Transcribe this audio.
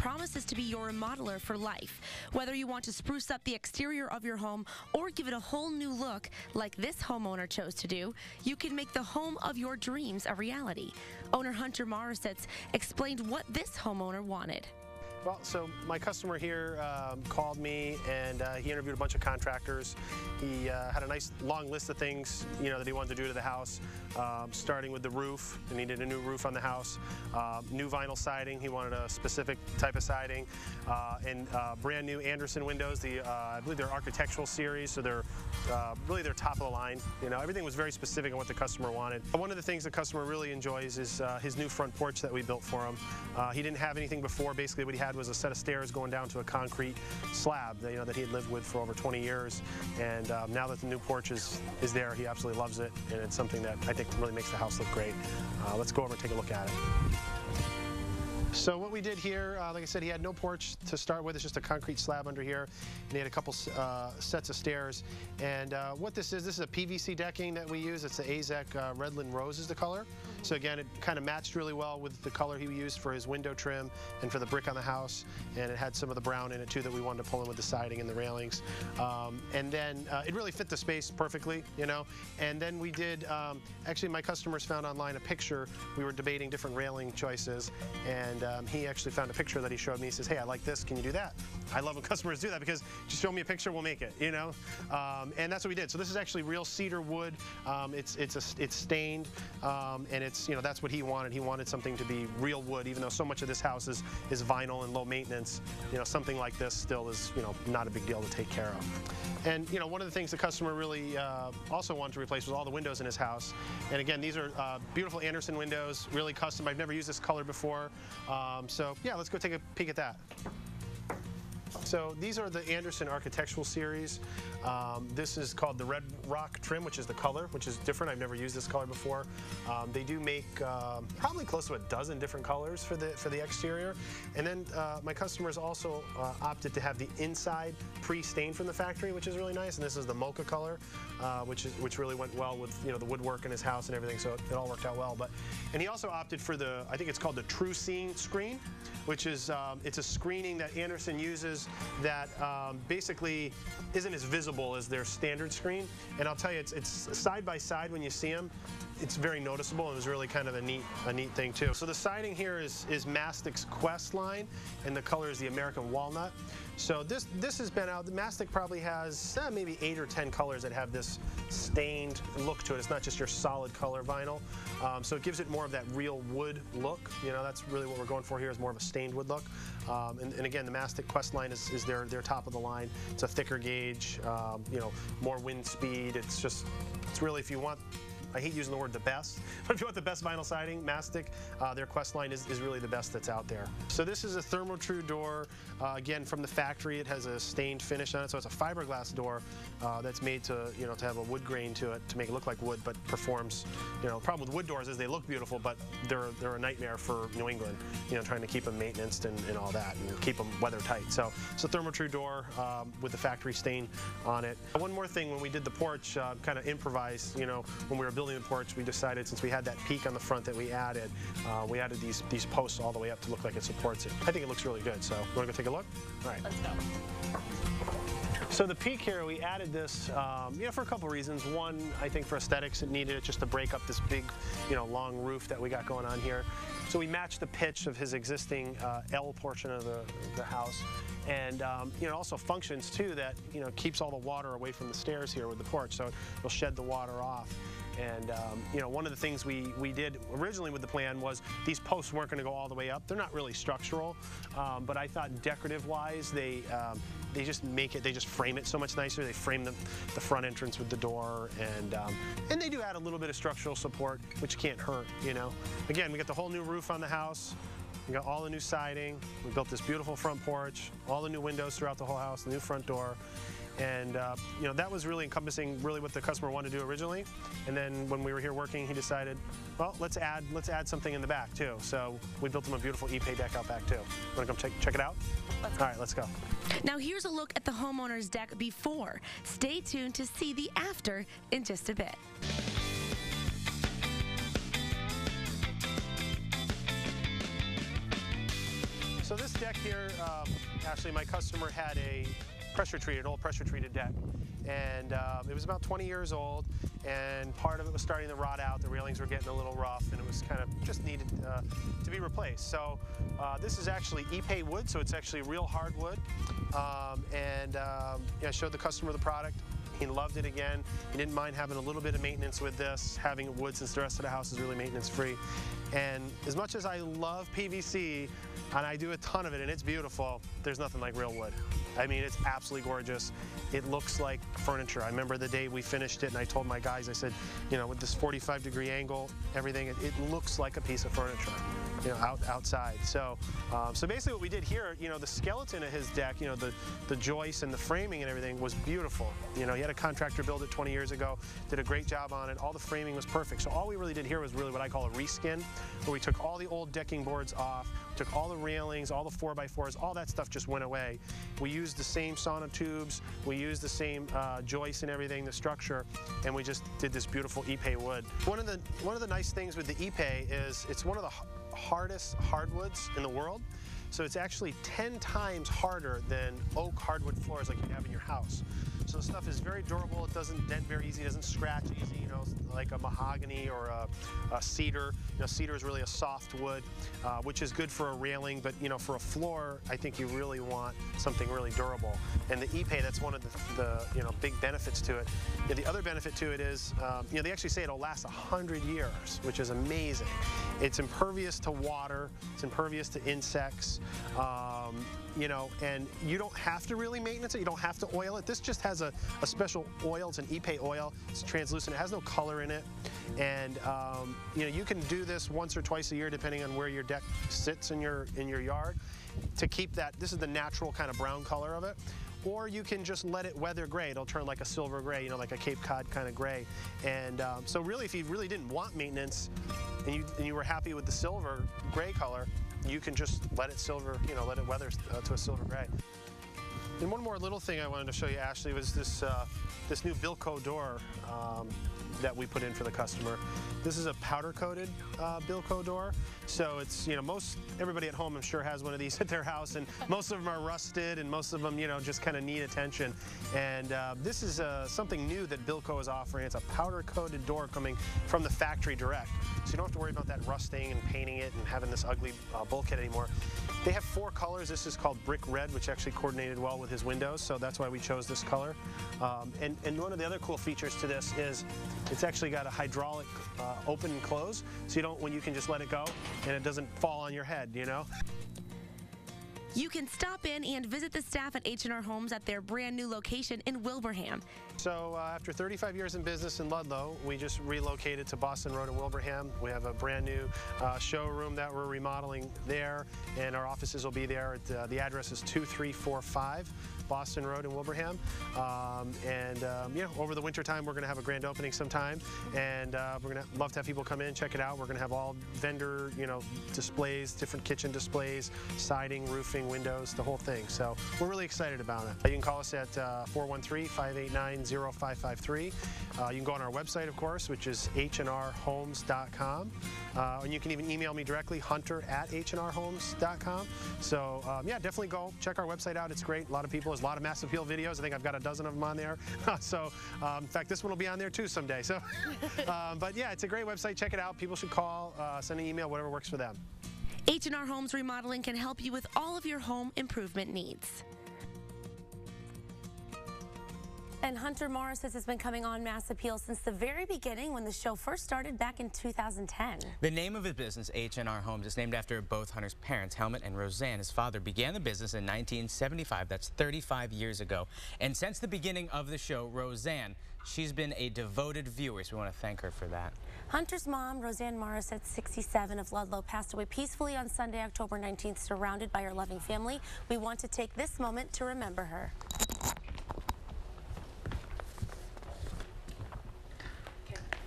promises to be your remodeler for life. Whether you want to spruce up the exterior of your home or give it a whole new look like this homeowner chose to do, you can make the home of your dreams a reality. Owner Hunter Morrisitz explained what this homeowner wanted. Well, so my customer here called me, and he interviewed a bunch of contractors. He had a nice long list of things, that he wanted to do to the house, starting with the roof. He needed a new roof on the house, new vinyl siding. He wanted a specific type of siding, and brand new Andersen windows. I believe they're architectural series, so they're really they're top of the line. Everything was very specific on what the customer wanted. One of the things the customer really enjoys is his new front porch that we built for him. He didn't have anything before. Basically, what he had was a set of stairs going down to a concrete slab that he had lived with for over 20 years, and now that the new porch is there, he absolutely loves it, and it's something that I think really makes the house look great. Let's go over and take a look at it. So what we did here, like I said, he had no porch to start with. It's just a concrete slab under here, and he had a couple sets of stairs. And what this is a PVC decking that we use. It's the Azek Redland Rose is the color. So again, it kind of matched really well with the color he used for his window trim and for the brick on the house. And it had some of the brown in it too that we wanted to pull in with the siding and the railings. And then it really fit the space perfectly, And then we did, actually my customers found online a picture. We were debating different railing choices, and he actually found a picture that he showed me. He says, "Hey, I like this. Can you do that?" I love when customers do that, because just show me a picture, we'll make it. And that's what we did. So this is actually real cedar wood. It's stained, and it's that's what he wanted. He wanted something to be real wood, even though so much of this house is vinyl and low maintenance. Something like this still is not a big deal to take care of. And one of the things the customer really also wanted to replace was all the windows in his house. And again, these are beautiful Andersen windows, really custom. I've never used this color before. So yeah, let's go take a peek at that. So these are the Andersen architectural series. This is called the Red Rock trim, which is the color, which is different. I've never used this color before. They do make probably close to a dozen different colors for the exterior. And then my customers also opted to have the inside pre-stained from the factory, which is really nice. And this is the mocha color, which really went well with the woodwork in his house and everything. So it all worked out well. And he also opted for I think it's called the True Seeing screen, which is it's a screening that Andersen uses that basically isn't as visible as their standard screen. And I'll tell you, it's side by side when you see them. It's very noticeable, and it was really kind of a neat thing too. So the siding here is Mastic's Quest line, and the color is the American Walnut. So this has been out. The Mastic probably has maybe 8 or 10 colors that have this stained look to it. It's not just your solid color vinyl. So it gives it more of that real wood look. That's really what we're going for here, is more of a stained wood look. And again, the Mastic Quest line is their top of the line. It's a thicker gauge, more wind speed. It's really, if you want, I hate using the word the best, but if you want the best vinyl siding, Mastic, their Quest line is really the best that's out there. So this is a Thermo Door, again from the factory. It has a stained finish on it, so it's a fiberglass door that's made to to have a wood grain to it to make it look like wood, but performs. The problem with wood doors is they look beautiful, but they're a nightmare for New England. Trying to keep them maintenanced and all that, and keep them weather tight. So it's a Thermo door with the factory stain on it. One more thing, when we did the porch, kind of improvised. When we were building the porch, we decided, since we had that peak on the front that we added these posts all the way up to look like it supports it. I think it looks really good. So you want to go take a look? All right. Let's go. So the peak here, we added this, for a couple reasons. One, I think for aesthetics, it needed it just to break up this big, long roof that we got going on here. So we matched the pitch of his existing L portion of the house. And it also functions too that keeps all the water away from the stairs here with the porch, so it'll shed the water off. And one of the things we did originally with the plan was these posts weren't going to go all the way up. They're not really structural, but I thought decorative-wise they just make it. They just frame it so much nicer. They frame the front entrance with the door, and they do add a little bit of structural support, which can't hurt. Again, we got the whole new roof on the house. We got all the new siding. We built this beautiful front porch, all the new windows throughout the whole house, the new front door. And that was really encompassing really what the customer wanted to do originally. And then when we were here working, he decided, well, let's add something in the back too. So we built him a beautiful E-Pay deck out back too. Want to come check it out? All right, let's go. Now here's a look at the homeowner's deck before. Stay tuned to see the after in just a bit. So this deck here, actually my customer had a an old pressure treated deck. And it was about 20 years old, and part of it was starting to rot out. The railings were getting a little rough, and it was kind of just needed to be replaced. So this is actually Ipe wood, so it's actually real hardwood. I showed the customer the product. He loved it again. He didn't mind having a little bit of maintenance with this, having it wood since the rest of the house is really maintenance free. And as much as I love PVC, and I do a ton of it, and it's beautiful, there's nothing like real wood. I mean, it's absolutely gorgeous. It looks like furniture. I remember the day we finished it, and I told my guys, I said, you know, with this 45-degree angle, everything, it looks like a piece of furniture, you know, outside. So, so basically what we did here, you know, the skeleton of his deck, you know, the joists and the framing and everything was beautiful. You know, he had a contractor build it 20 years ago, did a great job on it. All the framing was perfect. So all we really did here was really what I call a reskin, where we took all the old decking boards off, took all the railings, all the 4x4s, all that stuff just went away. We used the same sonotubes, we used the same joists and everything, the structure, and we just did this beautiful Ipe wood. One of the nice things with the Ipe is it's one of the hardest hardwoods in the world. So it's actually 10 times harder than oak hardwood floors like you have in your house. So the stuff is very durable. It doesn't dent very easy. It doesn't scratch easy, you know, like a mahogany or a cedar. You know, cedar is really a soft wood, which is good for a railing. But, you know, for a floor, I think you really want something really durable. And the Ipe, that's one of the you know, big benefits to it. Yeah, the other benefit to it is, you know, they actually say it'll last 100 years, which is amazing. It's impervious to water. It's impervious to insects. You know, and you don't have to really maintenance it. You don't have to oil it. This just has a special oil. It's an Ipe oil. It's translucent. It has no color in it. And, you know, you can do this once or twice a year depending on where your deck sits in your yard to keep that. This is the natural kind of brown color of it. Or you can just let it weather gray. It'll turn like a silver gray, you know, like a Cape Cod kind of gray. And so really, if you really didn't want maintenance and you were happy with the silver gray color, you can just let it silver, you know, let it weather to a silver gray. And one more little thing I wanted to show you, Ashley, was this this new Bilco door that we put in for the customer. This is a powder-coated Bilco door. So it's, you know, everybody at home I'm sure has one of these at their house, and most of them are rusted, and most of them, you know, just kind of need attention. And this is something new that Bilco is offering. It's a powder-coated door coming from the factory direct. So you don't have to worry about that rusting and painting it and having this ugly bulkhead anymore. They have 4 colors. This is called brick red, which actually coordinated well with his windows, so that's why we chose this color. And one of the other cool features to this is it's actually got a hydraulic open and close, so you can just let it go and it doesn't fall on your head, you know? You can stop in and visit the staff at H&R Homes at their brand new location in Wilbraham. So after 35 years in business in Ludlow, we just relocated to Boston Road in Wilbraham. We have a brand new showroom that we're remodeling there, and our offices will be there. The address is 2345 Boston Road in Wilbraham. You know, over the winter time, we're going to have a grand opening sometime, and we're going to love to have people come in, check it out. We're going to have all vendor, you know, displays, different kitchen displays, siding, roofing, windows, the whole thing. So we're really excited about it. You can call us at 413-589-0553. You can go on our website, of course, which is HandRHomes.com. And you can even email me directly, hunter@HandRHomes.com. So yeah, definitely go check our website out. It's great. A lot of people, there's a lot of mass appeal videos. I think I've got a dozen of them on there. So in fact, this one will be on there too someday. So, but yeah, it's a great website. Check it out. People should call, send an email, whatever works for them. H&R Homes Remodeling can help you with all of your home improvement needs. And Hunter Morris has been coming on Mass Appeal since the very beginning when the show first started back in 2010. The name of his business, H&R Homes, is named after both Hunter's parents, Helmut and Roseanne. His father began the business in 1975. That's 35 years ago. And since the beginning of the show, Roseanne, she's been a devoted viewer, so we want to thank her for that. Hunter's mom, Roseanne Morris, at 67 of Ludlow, passed away peacefully on Sunday, October 19th, surrounded by her loving family. We want to take this moment to remember her.